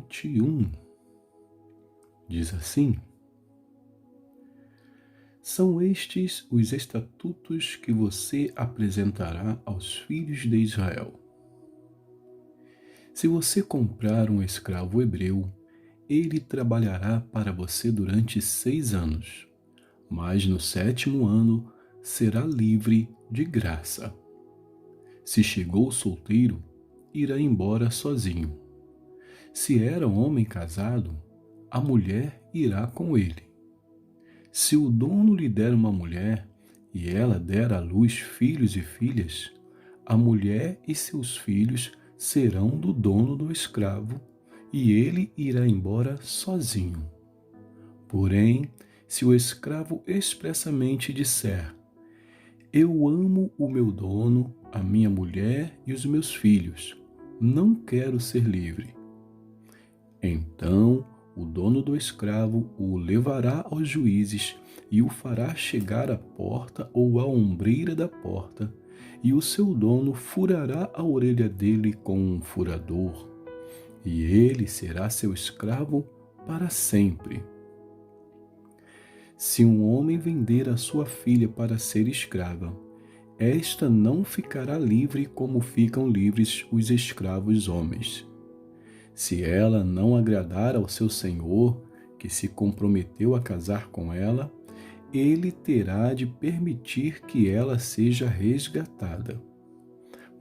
21 diz assim: São estes os estatutos que você apresentará aos filhos de Israel. Se você comprar um escravo hebreu, ele trabalhará para você durante 6 anos, mas no 7º ano será livre de graça. Se chegou solteiro, irá embora sozinho. Se era um homem casado, a mulher irá com ele. Se o dono lhe der uma mulher e ela der à luz filhos e filhas, a mulher e seus filhos serão do dono do escravo e ele irá embora sozinho. Porém, se o escravo expressamente disser: Eu amo o meu dono, a minha mulher e os meus filhos, não quero ser livre. Então, o dono do escravo o levará aos juízes e o fará chegar à porta ou à ombreira da porta, e o seu dono furará a orelha dele com um furador, e ele será seu escravo para sempre. Se um homem vender a sua filha para ser escrava, esta não ficará livre como ficam livres os escravos homens. Se ela não agradar ao seu senhor, que se comprometeu a casar com ela, ele terá de permitir que ela seja resgatada.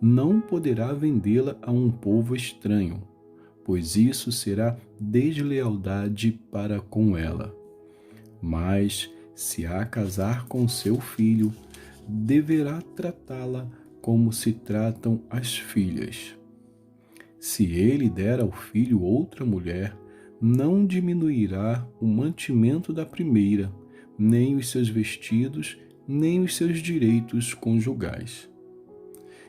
Não poderá vendê-la a um povo estranho, pois isso será deslealdade para com ela. Mas, se a casar com seu filho, deverá tratá-la como se tratam as filhas. Se ele der ao filho outra mulher, não diminuirá o mantimento da primeira, nem os seus vestidos, nem os seus direitos conjugais.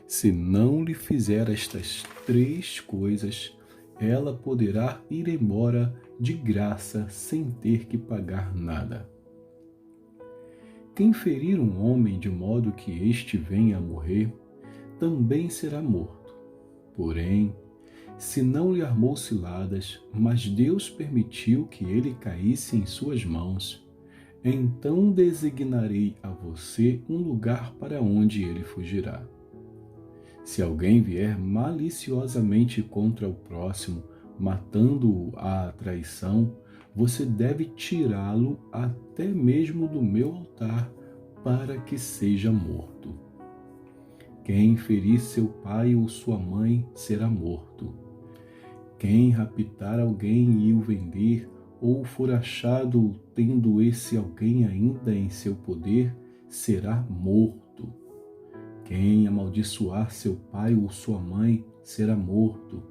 Se não lhe fizer estas 3 coisas, ela poderá ir embora de graça sem ter que pagar nada. Quem ferir um homem de modo que este venha a morrer, também será morto. Porém, se não lhe armou ciladas, mas Deus permitiu que ele caísse em suas mãos, então designarei a você um lugar para onde ele fugirá. Se alguém vier maliciosamente contra o próximo, matando-o à traição, você deve tirá-lo até mesmo do meu altar para que seja morto. Quem ferir seu pai ou sua mãe será morto. Quem raptar alguém e o vender, ou for achado tendo esse alguém ainda em seu poder, será morto. Quem amaldiçoar seu pai ou sua mãe será morto.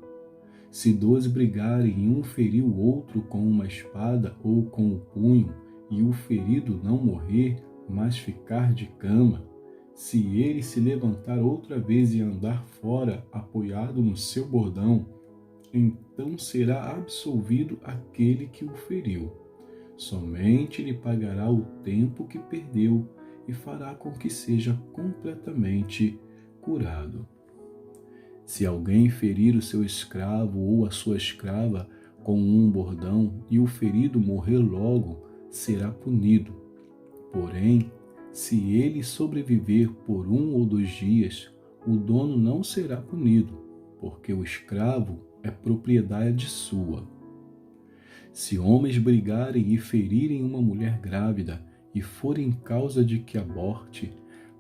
Se 2 brigarem e um ferir o outro com uma espada ou com o punho, e o ferido não morrer, mas ficar de cama, se ele se levantar outra vez e andar fora, apoiado no seu bordão, então será absolvido aquele que o feriu. Somente lhe pagará o tempo que perdeu e fará com que seja completamente curado. Se alguém ferir o seu escravo ou a sua escrava com um bordão e o ferido morrer logo, será punido. Porém, se ele sobreviver por 1 ou 2 dias, o dono não será punido, porque o escravo é propriedade sua. Se homens brigarem e ferirem uma mulher grávida e forem causa de que aborte,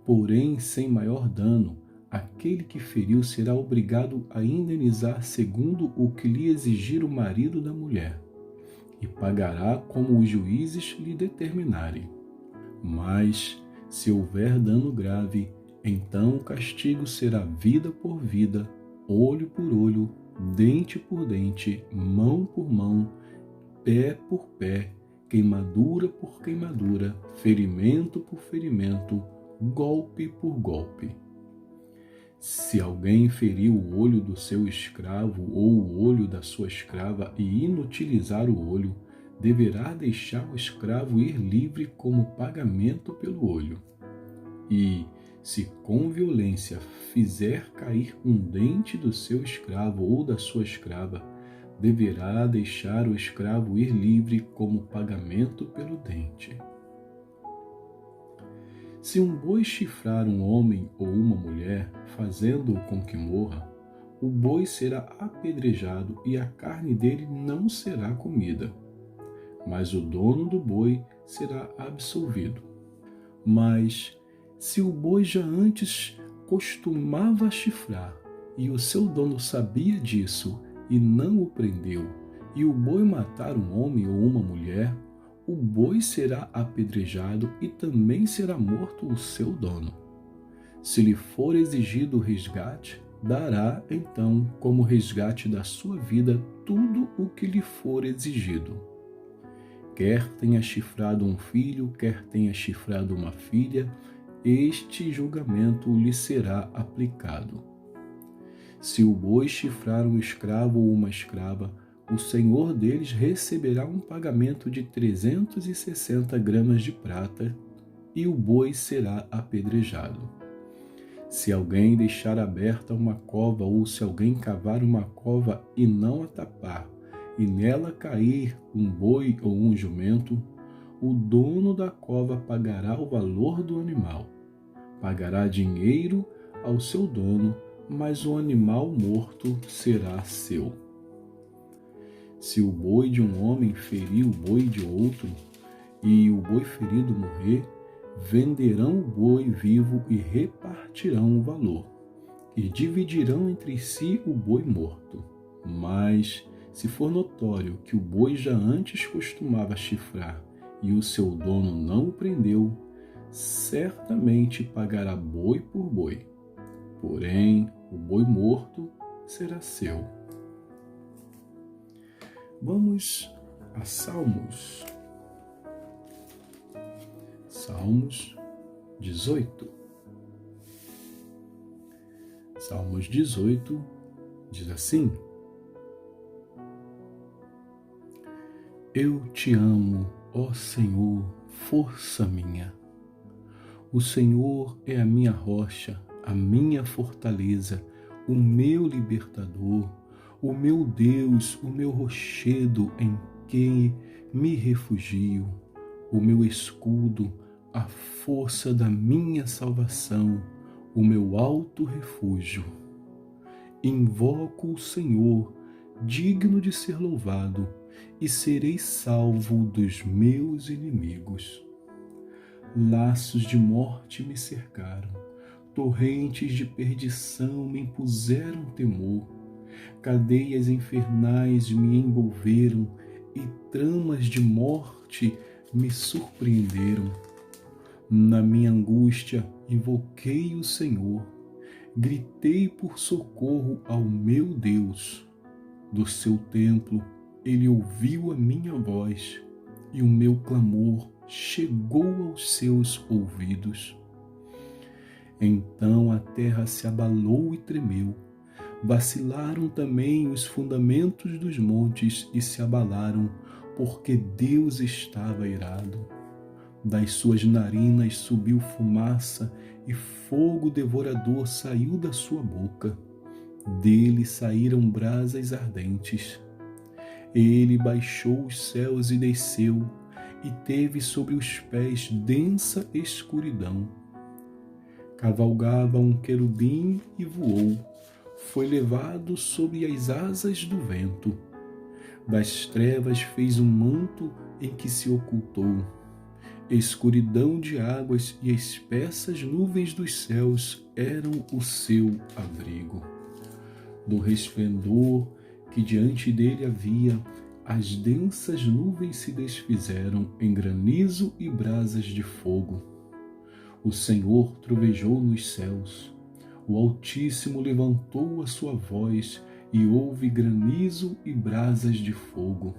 porém sem maior dano, aquele que feriu será obrigado a indenizar segundo o que lhe exigir o marido da mulher, e pagará como os juízes lhe determinarem. Mas, se houver dano grave, então o castigo será vida por vida, olho por olho, dente por dente, mão por mão, pé por pé, queimadura por queimadura, ferimento por ferimento, golpe por golpe. Se alguém ferir o olho do seu escravo ou o olho da sua escrava e inutilizar o olho, deverá deixar o escravo ir livre como pagamento pelo olho. E, se com violência fizer cair um dente do seu escravo ou da sua escrava, deverá deixar o escravo ir livre como pagamento pelo dente. Se um boi chifrar um homem ou uma mulher, fazendo-o com que morra, o boi será apedrejado e a carne dele não será comida, mas o dono do boi será absolvido. Mas, se o boi já antes costumava chifrar, e o seu dono sabia disso e não o prendeu, e o boi matar um homem ou uma mulher, o boi será apedrejado e também será morto o seu dono. Se lhe for exigido o resgate, dará então como resgate da sua vida tudo o que lhe for exigido. Quer tenha chifrado um filho, quer tenha chifrado uma filha, este julgamento lhe será aplicado. Se o boi chifrar um escravo ou uma escrava, o senhor deles receberá um pagamento de 360 gramas de prata e o boi será apedrejado. Se alguém deixar aberta uma cova ou se alguém cavar uma cova e não a tapar, e nela cair um boi ou um jumento, o dono da cova pagará o valor do animal. Pagará dinheiro ao seu dono, mas o animal morto será seu. Se o boi de um homem ferir o boi de outro, e o boi ferido morrer, venderão o boi vivo e repartirão o valor, e dividirão entre si o boi morto. Mas, se for notório que o boi já antes costumava chifrar e o seu dono não o prendeu, certamente pagará boi por boi. Porém, o boi morto será seu. Vamos a Salmos. Salmos 18. Salmos 18 diz assim: Eu te amo, ó Senhor, força minha. O Senhor é a minha rocha, a minha fortaleza, o meu libertador, o meu Deus, o meu rochedo em quem me refugio, o meu escudo, a força da minha salvação, o meu alto refúgio. Invoco o Senhor, digno de ser louvado, e serei salvo dos meus inimigos. Laços de morte me cercaram, torrentes de perdição me impuseram temor, cadeias infernais me envolveram e tramas de morte me surpreenderam. Na minha angústia invoquei o Senhor, gritei por socorro ao meu Deus. Do seu templo ele ouviu a minha voz e o meu clamor chegou aos seus ouvidos. Então a terra se abalou e tremeu. Vacilaram também os fundamentos dos montes e se abalaram, porque Deus estava irado. Das suas narinas subiu fumaça e fogo devorador saiu da sua boca. Dele saíram brasas ardentes. Ele baixou os céus e desceu, e teve sobre os pés densa escuridão. Cavalgava um querubim e voou, foi levado sob as asas do vento. Das trevas fez um manto em que se ocultou. Escuridão de águas e espessas nuvens dos céus eram o seu abrigo. Do resplendor que diante dele havia, as densas nuvens se desfizeram em granizo e brasas de fogo. O Senhor trovejou nos céus, o Altíssimo levantou a sua voz e houve granizo e brasas de fogo.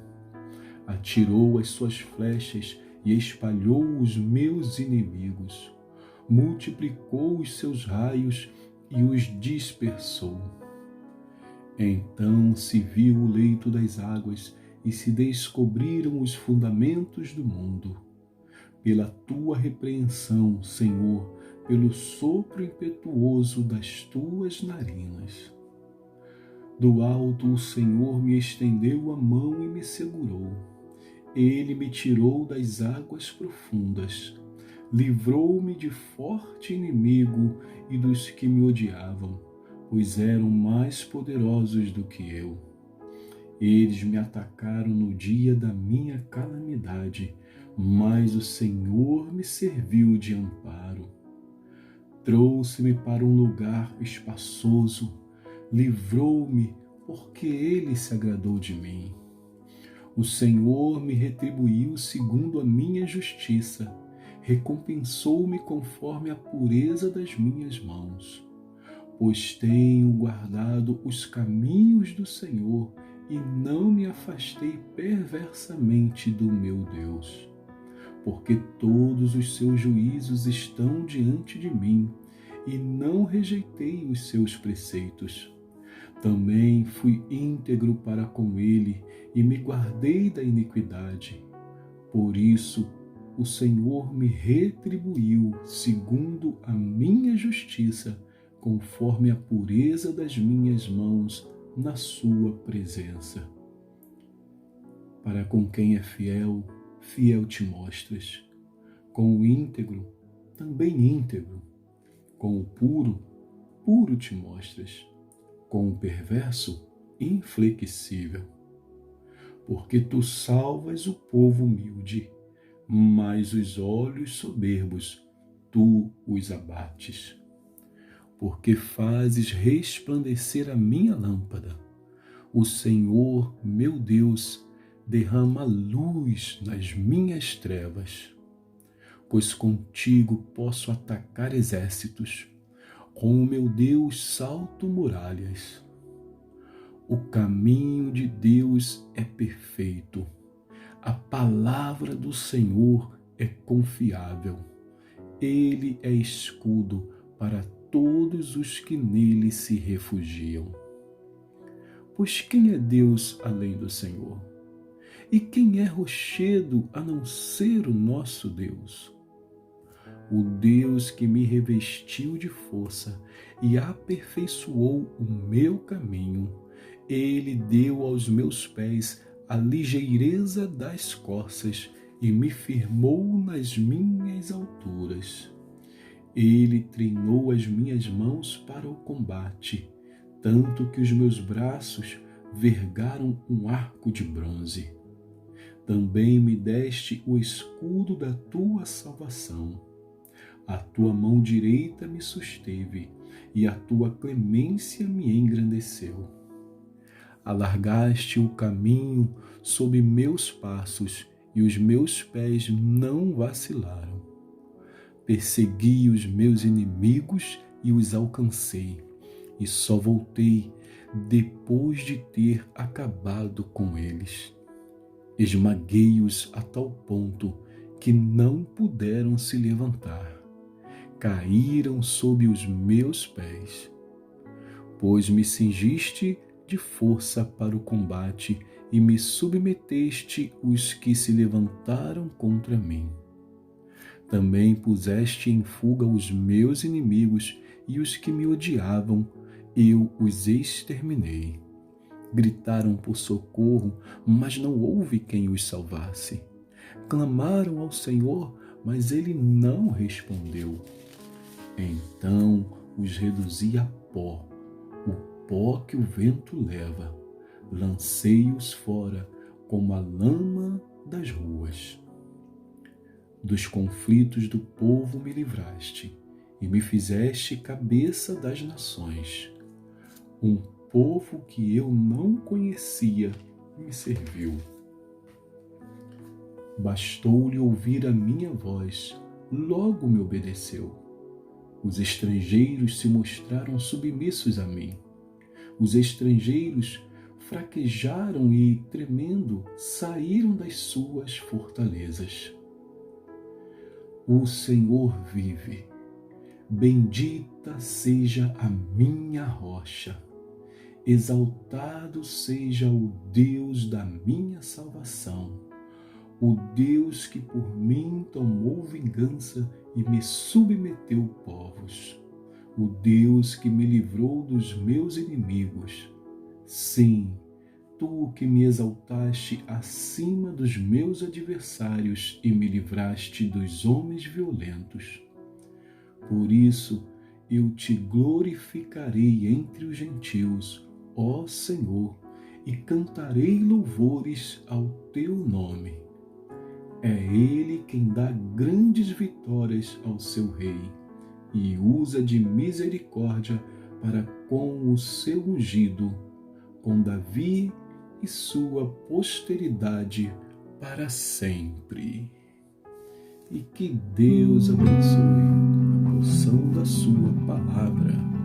Atirou as suas flechas e espalhou os meus inimigos. Multiplicou os seus raios e os dispersou. Então se viu o leito das águas e se descobriram os fundamentos do mundo. Pela tua repreensão, Senhor, pelo sopro impetuoso das tuas narinas. Do alto o Senhor me estendeu a mão e me segurou. Ele me tirou das águas profundas, livrou-me de forte inimigo e dos que me odiavam, pois eram mais poderosos do que eu. Eles me atacaram no dia da minha calamidade, mas o Senhor me serviu de amparo. Trouxe-me para um lugar espaçoso, livrou-me, porque Ele se agradou de mim. O Senhor me retribuiu segundo a minha justiça, recompensou-me conforme a pureza das minhas mãos. Pois tenho guardado os caminhos do Senhor e não me afastei perversamente do meu Deus. Porque todos os seus juízos estão diante de mim e não rejeitei os seus preceitos. Também fui íntegro para com ele e me guardei da iniquidade. Por isso, o Senhor me retribuiu segundo a minha justiça, conforme a pureza das minhas mãos na sua presença. Para com quem é fiel, fiel te mostras. Com o íntegro, também íntegro. Com o puro, puro te mostras. Com o perverso, inflexível. Porque tu salvas o povo humilde, mas os olhos soberbos tu os abates. Porque fazes resplandecer a minha lâmpada. O Senhor, meu Deus, derrama luz nas minhas trevas. Pois contigo posso atacar exércitos, com o meu Deus salto muralhas. O caminho de Deus é perfeito, a palavra do Senhor é confiável. Ele é escudo para todos os que nele se refugiam. Pois quem é Deus além do Senhor? E quem é rochedo a não ser o nosso Deus? O Deus que me revestiu de força e aperfeiçoou o meu caminho, Ele deu aos meus pés a ligeireza das corças e me firmou nas minhas alturas. Ele treinou as minhas mãos para o combate, tanto que os meus braços vergaram um arco de bronze. Também me deste o escudo da tua salvação. A tua mão direita me susteve, e a tua clemência me engrandeceu. Alargaste o caminho sob meus passos, e os meus pés não vacilaram. Persegui os meus inimigos e os alcancei, e só voltei depois de ter acabado com eles. Esmaguei-os a tal ponto que não puderam se levantar. Caíram sob os meus pés. Pois me cingiste de força para o combate e me submeteste os que se levantaram contra mim. Também puseste em fuga os meus inimigos e os que me odiavam, eu os exterminei. Gritaram por socorro, mas não houve quem os salvasse. Clamaram ao Senhor, mas ele não respondeu. Então os reduzi a pó, o pó que o vento leva. Lancei-os fora como a lama das ruas. Dos conflitos do povo me livraste e me fizeste cabeça das nações. Um povo que eu não conhecia me serviu. Bastou-lhe ouvir a minha voz, logo me obedeceu. Os estrangeiros se mostraram submissos a mim. Os estrangeiros fraquejaram e, tremendo, saíram das suas fortalezas. O Senhor vive. Bendita seja a minha rocha. Exaltado seja o Deus da minha salvação, o Deus que por mim tomou vingança e me submeteu povos, o Deus que me livrou dos meus inimigos. Sim, tu que me exaltaste acima dos meus adversários e me livraste dos homens violentos. Por isso, eu te glorificarei entre os gentios, ó Senhor, e cantarei louvores ao teu nome. É Ele quem dá grandes vitórias ao seu rei e usa de misericórdia para com o seu ungido, com Davi e sua posteridade para sempre. E que Deus abençoe a porção da sua palavra.